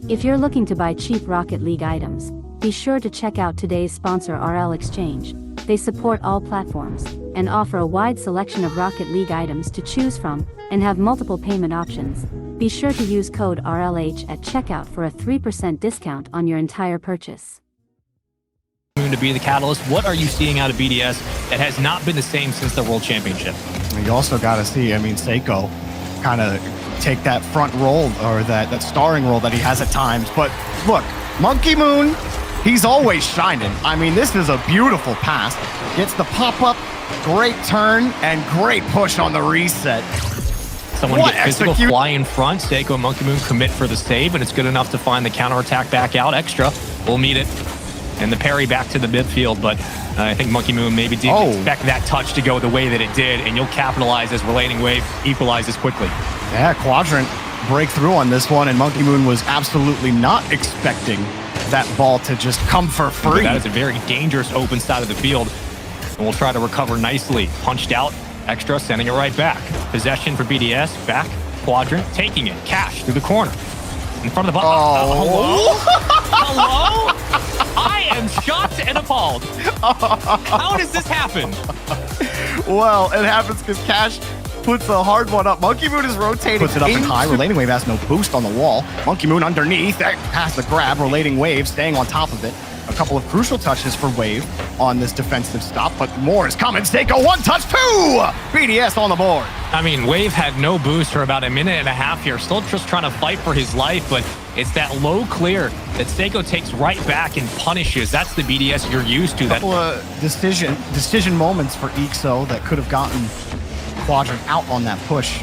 If you're looking to buy cheap Rocket League items, be sure to check out today's sponsor RL.Exchange. They support all platforms, and offer a wide selection of Rocket League items to choose from, and have multiple payment options. Be sure to use code RLH at checkout for a 3% discount on your entire purchase. To be the catalyst, what are you seeing out of BDS that has not been the same since the World Championship? You also got to see, I mean, Seiko kind of take that front role, or that starring role that he has at times. But look, Monkey Moon, he's always shining. I mean, this is a beautiful pass. Gets the pop-up, great turn, and great push on the reset. Someone get physical, fly in front. Seiko and Monkey Moon commit for the save, and it's good enough to find the counterattack back out. Extra will meet it. And the parry back to the midfield, but I think Monkey Moon maybe didn't expect that touch to go the way that it did, and you'll capitalize as Relating Wave equalizes quickly. Yeah, Quadrant breakthrough on this one, and Monkey Moon was absolutely not expecting that ball to just come for free. That is a very dangerous open side of the field, and we'll try to recover nicely. Punched out, Extra sending it right back. Possession for BDS, back, Quadrant, taking it, Cash through the corner. In front of the ball. Hello? Hello? I am shocked and appalled. How does this happen? Well, it happens because Cash puts a hard one up. Monkey Moon is rotating. Puts it up and high. Relating Wave has no boost on the wall. Monkey Moon underneath. That pass the grab. Relating Wave staying on top of it. A couple of crucial touches for Wave on this defensive stop, but more is coming. Seiko, one touch, two! BDS on the board. I mean, Wave had no boost for about a minute and a half here. Still just trying to fight for his life, but it's that low clear that Seiko takes right back and punishes. That's the BDS you're used to. A couple of decision moments for Ixo that could have gotten Quadrant out on that push.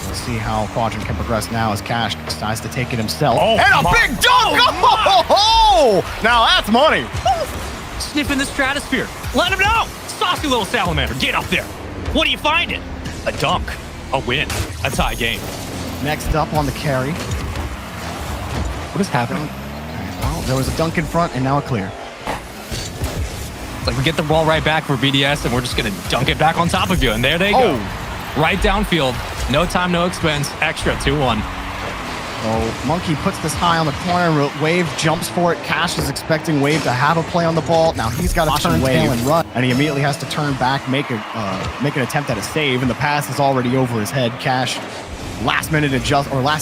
We'll see how Quadrant can progress now as Cash decides to take it himself. Oh, and a big dunk! Oh, now that's money. Sniffing the stratosphere. Let him know. Saucy little salamander. Get up there. What do you find it? A dunk. A win. A tie game. Next up on the carry. What is happening? Okay, well, there was a dunk in front and now a clear. It's like we get the ball right back for BDS and we're just going to dunk it back on top of you. And there they go. Right downfield. No time, no expense. Extra 2-1. Oh, Monkey puts this high on the corner. Wave jumps for it. Cash is expecting Wave to have a play on the ball. Now he's got to turn tail and run, and he immediately has to turn back, make an attempt at a save, and the pass is already over his head. Cash, last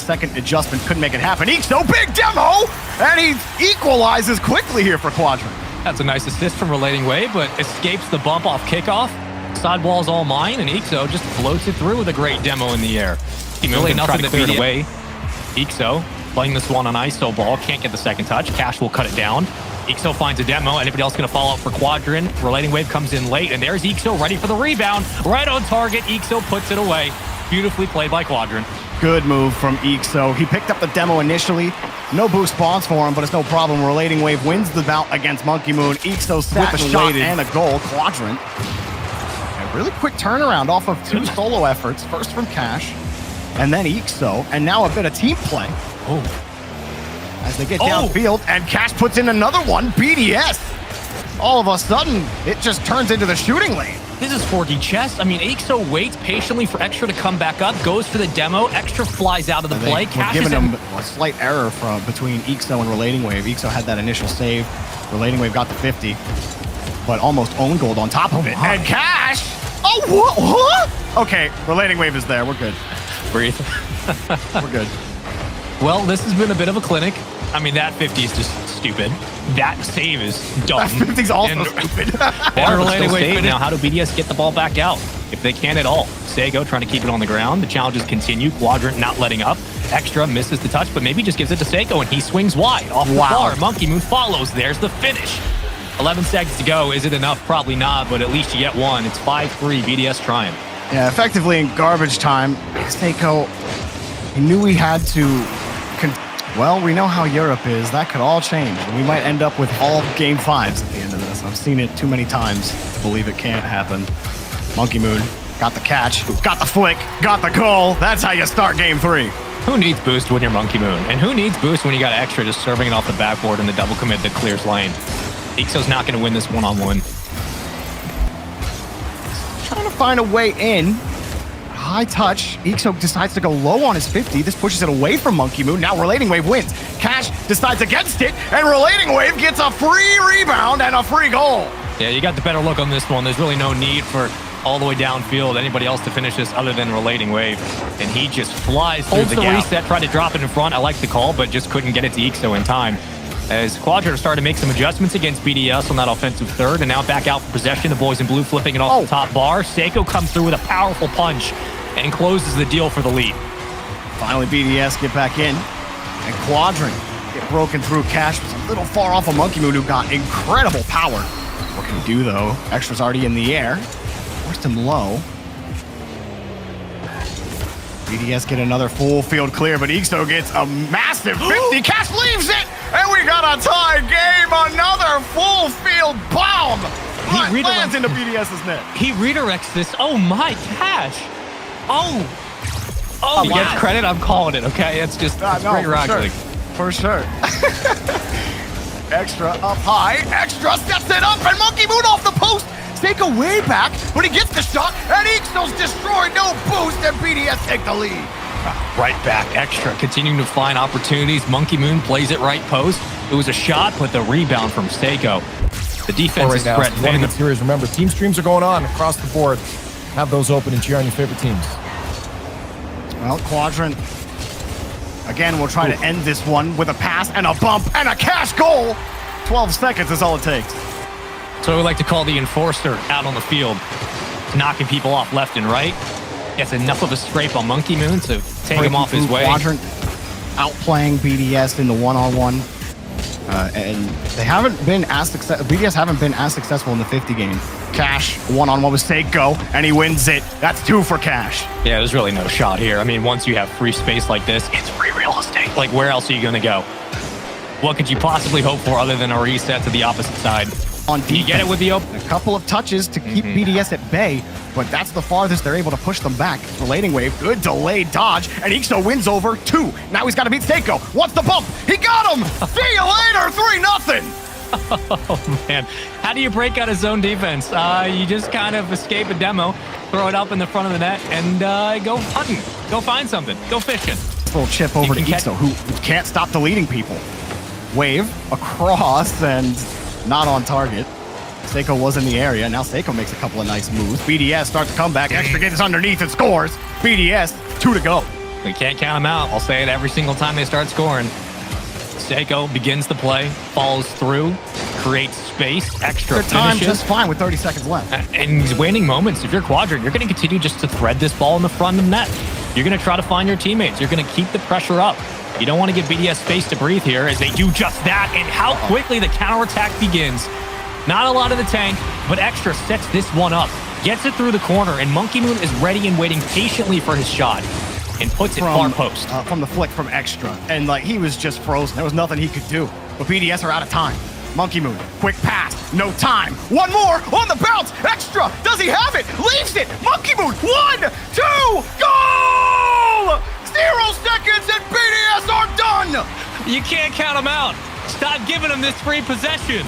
second adjustment couldn't make it happen. Ixo, big demo, and he equalizes quickly here for Quadrant. That's a nice assist from Relating Wave, but escapes the bump off kickoff. Sidewall's all mine, and Ixo just floats it through with a great demo in the air. Really nothing to clear it away. Ixo playing this one on ISO ball, can't get the second touch. Cash will cut it down. Ixo finds a demo. Anybody else going to follow up for Quadrant? Relating Wave comes in late, and there's Ixo ready for the rebound. Right on target. Ixo puts it away. Beautifully played by Quadrant. Good move from Ixo. He picked up the demo initially. No boost spawns for him, but it's no problem. Relating Wave wins the bout against Monkey Moon. Ixo sat with a shot and a goal. Quadrant. A really quick turnaround off of two solo efforts. First from Cash, and then Ixo, and now a bit of team play. As they get downfield, and Cash puts in another one. BDS. All of a sudden, it just turns into the shooting lane. This is 4D chess. I mean, Ixo waits patiently for Extra to come back up, goes for the demo. Extra flies out of the play. Cash giving him a slight error between Ixo and Relating Wave. Ixo had that initial save. Relating Wave got the 50, but almost own gold on top of it. And Cash! Oh, what? Okay, Relating Wave is there. We're good. Breathe. We're good. Well, this has been a bit of a clinic. I mean, that 50 is just stupid. That save is dumb. That 50's also stupid. Relating Wave now. How do BDS get the ball back out? If they can at all. Seiko trying to keep it on the ground. The challenges continue. Quadrant not letting up. Extra misses the touch, but maybe just gives it to Seiko, and he swings wide off the bar. Monkey Moon follows. There's the finish. 11 seconds to go. Is it enough? Probably not, but at least you get one. It's 5-3, BDS trying. Yeah, effectively in garbage time, Seiko, he knew he had to... Well, we know how Europe is. That could all change. We might end up with all game 5s at the end of this. I've seen it too many times to believe it can't happen. Monkey Moon got the catch, got the flick, got the goal. That's how you start game 3. Who needs boost when you're Monkey Moon? And who needs boost when you got Extra just serving it off the backboard and the double commit that clears lane? Ixo's not going to win this one-on-one. Trying to find a way in. high touch. Ixo decides to go low on his 50. This pushes it away from Monkey Moon. Now Relating Wave wins. Cash decides against it, and Relating Wave gets a free rebound and a free goal. Yeah, you got the better look on this one. There's really no need for all the way downfield anybody else to finish this other than Relating Wave. And he just flies through the reset, tried to drop it in front. I like the call, but just couldn't get it to Ixo in time. As Quadrant started to make some adjustments against BDS on that offensive third, and now back out for possession. The boys in blue flipping it off the top bar. Seiko comes through with a powerful punch and closes the deal for the lead. Finally, BDS get back in, and Quadrant get broken through. Cash was a little far off of Monkey Moon, who got incredible power. What can he do, though? Extra's already in the air. Forced him low. BDS get another full field clear, but Ixo gets a massive 50. Cash leaves it, and we got a tie game. Another full field bomb. He lands into BDS's net. He redirects this. Oh my Cash. Oh, he wow. gets credit. I'm calling it. Okay, it's just great Rocket League. For sure. Extra up high. Extra steps it up, and Monkey Moon off the post. Seiko way back, but he gets the shot, and Ixo's destroyed. No boost, and BDS take the lead. Right back, Extra continuing to find opportunities. Monkey Moon plays it right post. It was a shot, but the rebound from Seiko. The defense is spread thin. The series, remember, team streams are going on across the board. Have those open and cheer on your favorite teams. Well, Quadrant, again, will try to end this one with a pass and a bump and a Cash goal. 12 seconds is all it takes. So we like to call the enforcer out on the field, knocking people off left and right. Gets enough of a scrape on Monkey Moon to take him off his way. Quadrant outplaying BDS in the one-on-one. And they haven't been as BDS haven't been as successful in the 50 game. Cash one-on-one with Seiko, and he wins it. That's 2 for Cash. Yeah, there's really no shot here. I mean, once you have free space like this, it's free real estate. Like, where else are you going to go? What could you possibly hope for other than a reset to the opposite side? On defense, you get it with the open. A couple of touches to keep BDS at bay, but that's the farthest they're able to push them back. Relating Wave, good delayed dodge, and Ixo wins over 2. Now he's got to beat Seiko. What's the bump? He got him! See you later, 3-0! Oh, man. How do you break out of zone defense? You just kind of escape a demo, throw it up in the front of the net, and go hunting. Go find something. Go fishing. Little chip over to Ixo, who can't stop deleting people. Wave across, and not on target. Seiko was in the area. Now Seiko makes a couple of nice moves. BDS starts to come back. Extra gets underneath and scores. BDS, 2 to go. We can't count them out. I'll say it every single time they start scoring. Seiko begins the play, follows through, creates space, Extra time finishes. just fine with 30 seconds left. And these waning moments, if you're Quadrant, you're going to continue just to thread this ball in the front of the net. You're going to try to find your teammates. You're going to keep the pressure up. You don't want to give BDS space to breathe here as they do just that, and how quickly the counterattack begins. Not a lot of the tank, but Extra sets this one up, gets it through the corner, and Monkey Moon is ready and waiting patiently for his shot and puts it far post. From the flick from Extra, and like he was just frozen. There was nothing he could do, but BDS are out of time. Monkey Moon, quick pass, no time. One more on the bounce. Extra, does he have it? Leaves it. Monkey Moon, 1, 2, goal! 0 seconds and BDS are done! You can't count them out. Stop giving them this free possession.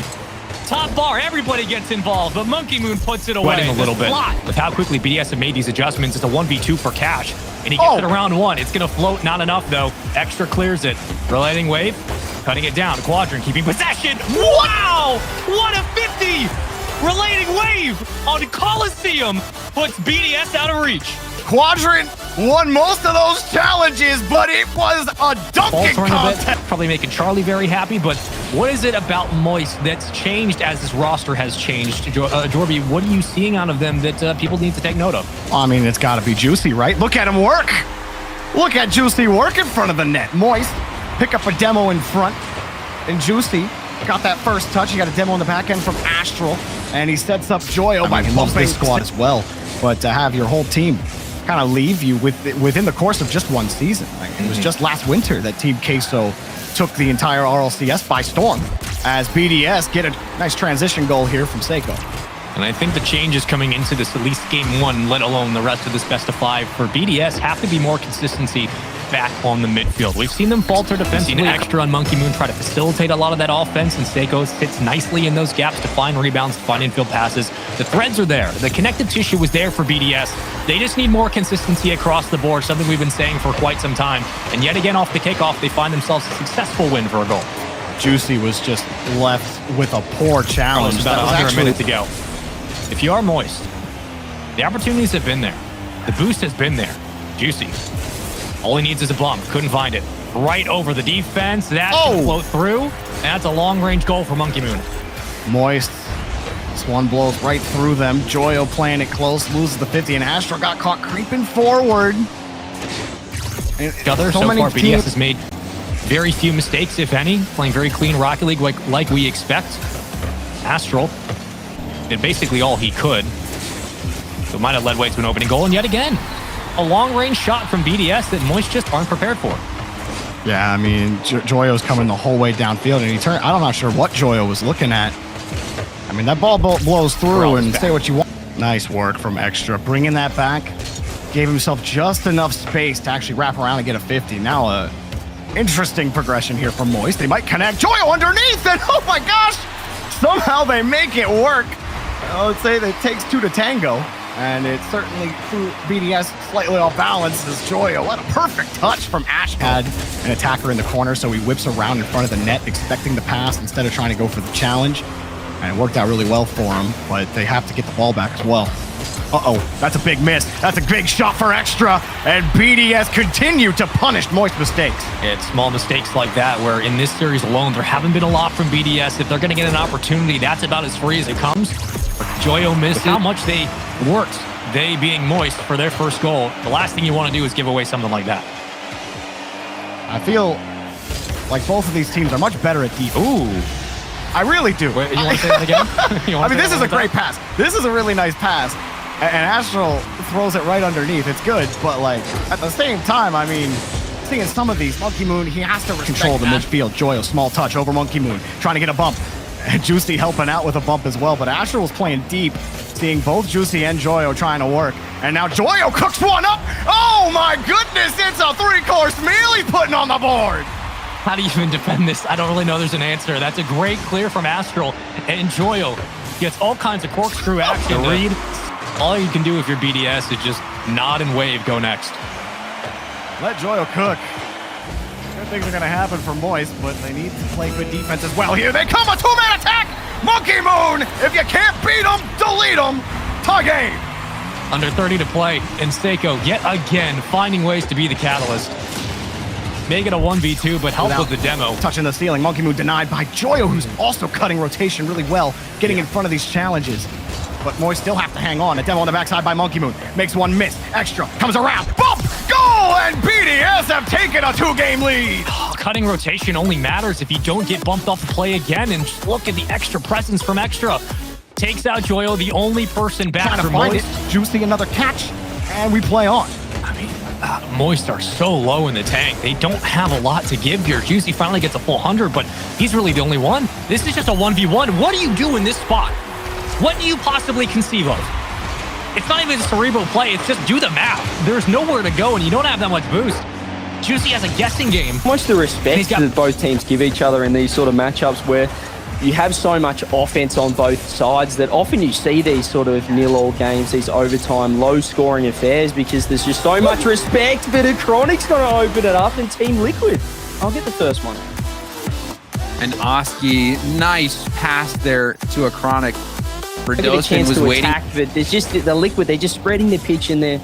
Top bar, everybody gets involved, but Monkey Moon puts it away. Sweating a little bit. With how quickly BDS have made these adjustments, it's a 1v2 for Cash. And he gets it around 1. It's going to float, not enough though. Extra clears it. Relating Wave, cutting it down. Quadrant keeping possession. Wow! What a 50! Relating Wave on Coliseum puts BDS out of reach. Quadrant won most of those challenges, but it was a dunking contest. Probably making Charlie very happy, but what is it about Moist that's changed as this roster has changed? Jorby, what are you seeing out of them that people need to take note of? I mean, it's got to be Juicy, right? Look at him work. Look at Juicy work in front of the net. Moist, pick up a demo in front, and Juicy got that first touch. He got a demo in the back end from Astral, and he sets up Joyo by bumping this squad as well. But to have your whole team kind of leave you within the course of just one season. It was just last winter that Team Queso took the entire RLCS by storm, as BDS get a nice transition goal here from Seiko. And I think the changes coming into this, at least game 1, let alone the rest of this best of 5 for BDS, have to be more consistency back on the midfield. We've seen them falter defensively. We've seen Extra and Monkey Moon try to facilitate a lot of that offense, and Seiko sits nicely in those gaps to find rebounds, to find infield passes. The threads are there. The connective tissue was there for BDS. They just need more consistency across the board, something we've been saying for quite some time. And yet again, off the kickoff, they find themselves a successful win for a goal. Juicy was just left with a poor challenge. It's about under a minute to go. If you are Moist, the opportunities have been there. The boost has been there. Juicy. All he needs is a bump. Couldn't find it. Right over the defense. That's going to float through. And that's a long-range goal for Monkey Moon. Moist. This one blows right through them. Joyo playing it close. Loses the 50. And Astro got caught creeping forward. So far, BDS has made very few mistakes, if any. Playing very clean Rocket League like we expect. Astral did basically all he could. So might have led way to an opening goal. And yet again, a long-range shot from BDS that Moist just aren't prepared for. Yeah, I mean, Joyo's coming the whole way downfield, and he turned. I'm not sure what Joyo was looking at. I mean, that ball blows through, and say what you want. Nice work from Extra. Bringing that back, gave himself just enough space to actually wrap around and get a 50. Now a interesting progression here from Moist. They might connect. Joyo underneath, and oh my gosh, somehow they make it work. I would say that it takes two to tango. And it certainly threw BDS slightly off balance as Joyo. What a perfect touch from Ash. Had an attacker in the corner, so he whips around in front of the net, expecting the pass instead of trying to go for the challenge. And it worked out really well for him, but they have to get the ball back as well. Uh-oh, that's a big miss. That's a big shot for Extra. And BDS continue to punish Moist mistakes. It's small mistakes like that where in this series alone, there haven't been a lot from BDS. If they're going to get an opportunity, that's about as free as it comes. Joyo missed how much they worked, they being Moist, for their first goal. The last thing you want to do is give away something like that. I feel like both of these teams are much better at defense. Ooh. I really do. Wait, you want to say that again? I mean, this is a great pass. This is a really nice pass. And Astral throws it right underneath. It's good, but like at the same time, I mean, seeing some of these, Monkey Moon, he has to control the midfield. Joyo, small touch over Monkey Moon, trying to get a bump. Juicy helping out with a bump as well, but Astral was playing deep, seeing both Juicy and Joyo trying to work. And now Joyo cooks one up. Oh my goodness, it's a three-course meal he's putting on the board. How do you even defend this? I don't really know there's an answer. That's a great clear from Astral. And Joyo gets all kinds of corkscrew action to read. All you can do if you're BDS is just nod and wave, go next. Let Joyo cook. Good things are going to happen for Moist, but they need to play good defense as well. Here they come, a two-man attack! Monkey Moon! If you can't beat them, delete them! Tie game! Under 30 to play, and Seiko yet again finding ways to be the catalyst. Make it a 1v2, but help with the demo. Touching the ceiling, Monkey Moon denied by Joyo, who's also cutting rotation really well, getting in front of these challenges. But Moist still have to hang on. A demo on the backside by Monkey Moon. Makes one miss. Extra comes around. Bump! Goal! And BDS have taken a two-game lead. Oh, cutting rotation only matters if you don't get bumped off the play again. And just look at the extra presence from Extra. Takes out Joyo, the only person back trying to for find Moist. It. Juicy, another catch. And we play on. I mean, Moist are so low in the tank. They don't have a lot to give here. Juicy finally gets a full 100, but he's really the only one. This is just a 1v1. What do you do in this spot? What do you possibly conceive of? It's not even a cerebral play. It's just do the math. There's nowhere to go, and you don't have that much boost. Juicy has a guessing game. Much the respect that both teams give each other in these sort of matchups where you have so much offense on both sides that often you see these sort of nil-all games, these overtime, low-scoring affairs because there's just so much respect. But Chronic's going to open it up, and Team Liquid, I'll get the first one. And Oski, nice pass there to a Chronic. Verdosen was waiting. Attack, but there's just the Liquid, they're just spreading the pitch and they're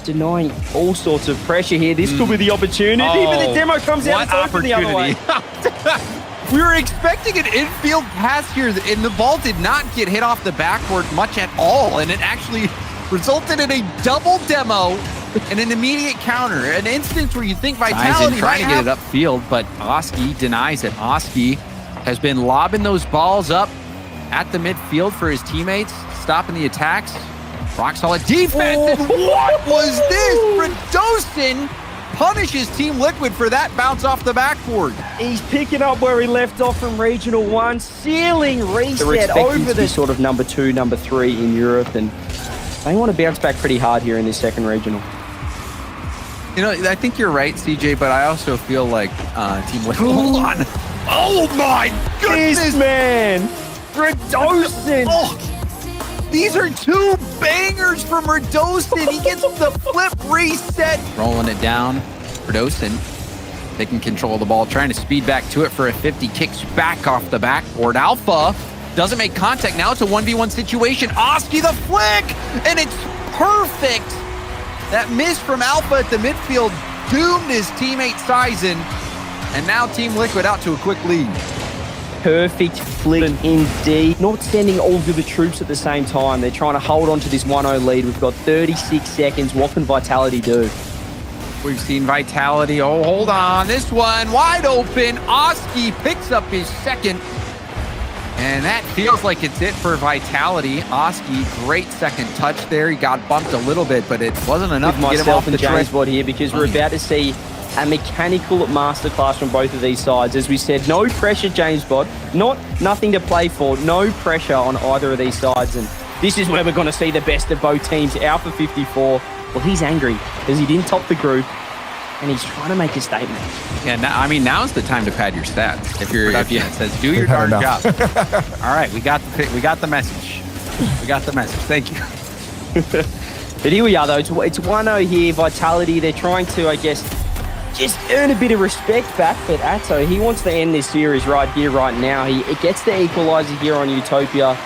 denying all sorts of pressure here. This could be the opportunity, but the demo comes out, it's open the other way. We were expecting an infield pass here, and the ball did not get hit off the backboard much at all, and it actually resulted in a double demo and an immediate counter. An instance where you think Vitality trying to get it upfield, but Oski denies it. Oski has been lobbing those balls up at the midfield for his teammates, stopping the attacks. Rock solid defense. And what was this? Verdosen punishes Team Liquid for that bounce off the backboard. He's picking up where he left off from Regional 1, sealing reset over the sort of number 2, number 3 in Europe, and they want to bounce back pretty hard here in this second regional. You know, I think you're right, CJ, but I also feel like Team Liquid. Hold on. Oh my goodness, This man, Redosin. Oh, these are two bangers from Redosin. He gets the flip reset. Rolling it down. Redosin taking control of the ball, trying to speed back to it for a 50. Kicks back off the backboard. Alpha doesn't make contact. Now it's a 1v1 situation. Oski the flick, and it's perfect. That miss from Alpha at the midfield doomed his teammate Sizen. And now Team Liquid out to a quick lead. Perfect flick indeed. Not sending all of the troops at the same time. They're trying to hold on to this 1-0 lead. We've got 36 seconds. What can Vitality do? We've seen Vitality. Oh, hold on. This one wide open. Oski picks up his second. And that feels like it's it for Vitality. Oski, great second touch there. He got bumped a little bit, but it wasn't enough to get him off the James Bot here, because we're about to see a mechanical masterclass from both of these sides. As we said, no pressure, James Bot. Nothing to play for. No pressure on either of these sides. And this is where we're going to see the best of both teams. Alpha 54. Well, he's angry because he didn't top the group, and he's trying to make a statement. Yeah, now's the time to pad your stats. If it says do your darn job. All right, we got the message. We got the message. Thank you. But here we are, though. It's 1-0 here. Vitality, they're trying to, I guess, just earn a bit of respect back. But Atto, he wants to end this series right here, right now. He gets the equalizer here on Utopia.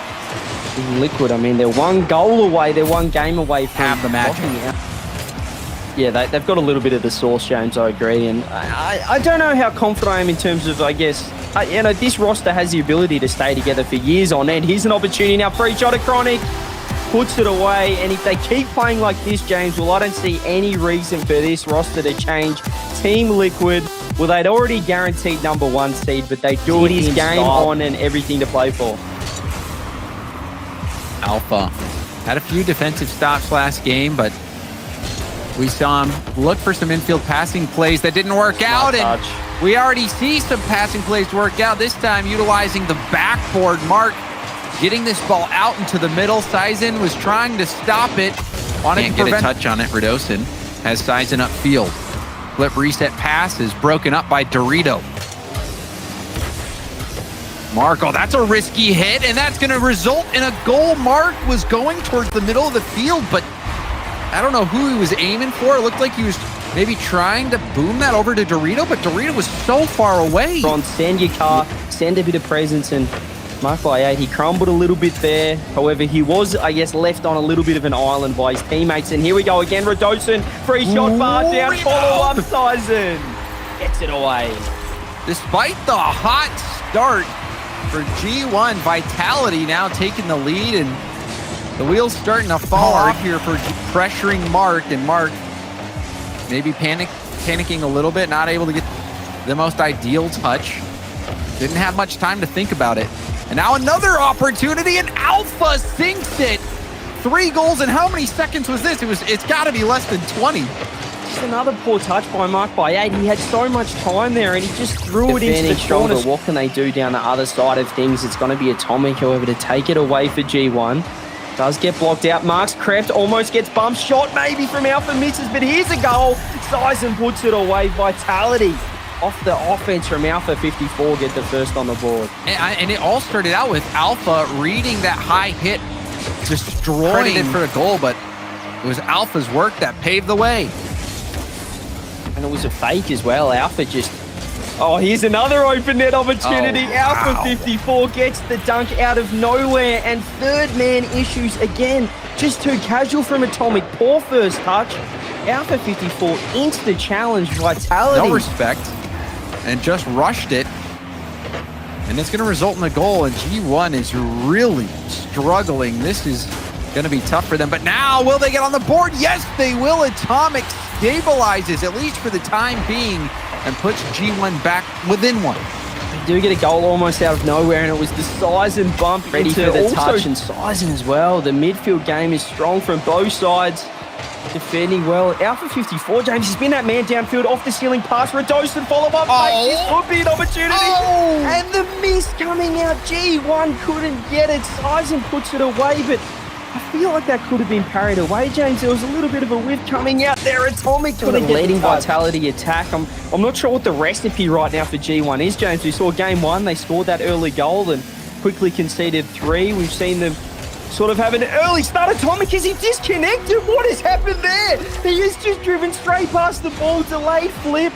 In Liquid, I mean, they're one goal away. They're one game away from have the match. Yeah, they've got a little bit of the sauce, James, I agree. And I don't know how confident I am in terms of, I guess, this roster has the ability to stay together for years on end. Here's an opportunity now. Free shot of Chronic. Puts it away. And if they keep playing like this, James, well, I don't see any reason for this roster to change. Team Liquid, well, they'd already guaranteed ¡1 seed, but they do it in game on and everything to play for. Alpha had a few defensive stops last game, but we saw him look for some infield passing plays that didn't work out, and we already see some passing plays work out, this time utilizing the backboard. Mark getting this ball out into the middle. Sizen was trying to stop it. Can't get a touch on it. Redosin has Sizen upfield. Flip reset pass is broken up by Dorito. Marco, that's a risky hit, and that's going to result in a goal. Mark was going towards the middle of the field, but I don't know who he was aiming for. It looked like he was maybe trying to boom that over to Dorito, but Dorito was so far away. Send your car, send a bit of presence, and Mark by 8, he crumbled a little bit there. However, he was, I guess, left on a little bit of an island by his teammates. And here we go again, Redosin, free shot, bar down, follow-up, Sizen gets it away. Despite the hot start for G1, Vitality now taking the lead, and the wheels starting to fall off here for pressuring Mark, and Mark maybe panicking a little bit, not able to get the most ideal touch. Didn't have much time to think about it. And now another opportunity, and Alpha sinks it. 3 goals in how many seconds was this? It's got to be less than 20. Just another poor touch by Mark by 8. He had so much time there, and he just threw it into the corner. What can they do down the other side of things? It's going to be Atomic, however, to take it away for G1. Does get blocked out. Mark's crept, almost gets bumped. Shot maybe from Alpha, misses, but here's a goal. Sizen puts it away. Vitality off the offense from Alpha 54 get the first on the board. And it all started out with Alpha reading that high hit, destroying it for a goal, but it was Alpha's work that paved the way. And it was a fake as well. Alpha just... Oh, here's another open net opportunity. Oh, Alpha wow. 54 gets the dunk out of nowhere, and third man issues again. Just too casual from Atomic. Poor first touch. Alpha 54 instant challenge. Vitality. No respect. And just rushed it. And it's going to result in a goal, and G1 is really struggling. This is going to be tough for them. But now, will they get on the board? Yes, they will. Atomic stabilizes, at least for the time being, and puts G1 back within one. They do get a goal almost out of nowhere, and it was the Sizen bump ready for the touch, and Sizen as well. The midfield game is strong from both sides. Defending well. Alpha 54, James, has been that man downfield, off the ceiling pass. Redosin follow-up. This could be an opportunity. And the miss coming out. G1 couldn't get it. Sizen puts it away, but I feel like that could have been parried away, James. There was a little bit of a whiff coming out there. Atomic couldn't get leading vitality attack. I'm not sure what the recipe right now for G1 is, James. We saw game 1, they scored that early goal and quickly conceded 3. We've seen them sort of have an early start. Atomic, is he disconnected? What has happened there? He has just driven straight past the ball, delayed flip.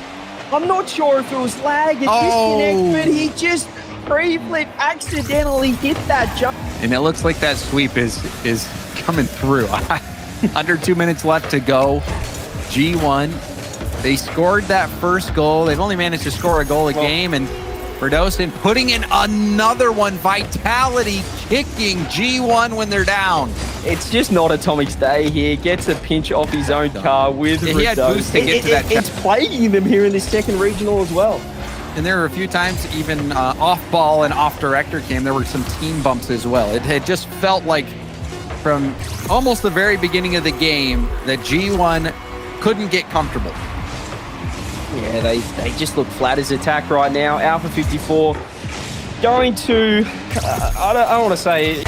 I'm not sure if it was lag and disconnect, but he just pre-flip accidentally hit that jump. And it looks like that sweep is coming through. Under 2 minutes left to go. G1, they scored that first goal. They've only managed to score a goal a game, and Ferdosin putting in another one. Vitality kicking G1 when they're down. It's just not Atomic's day here. Gets a pinch off his own car with He had boost to get to that. It's plaguing them here in this second regional as well. And there were a few times, even off ball and off director cam, there were some team bumps as well. It had just felt like from almost the very beginning of the game that G1 couldn't get comfortable. Yeah, they just look flat as attack right now. Alpha 54 going to, I don't want to say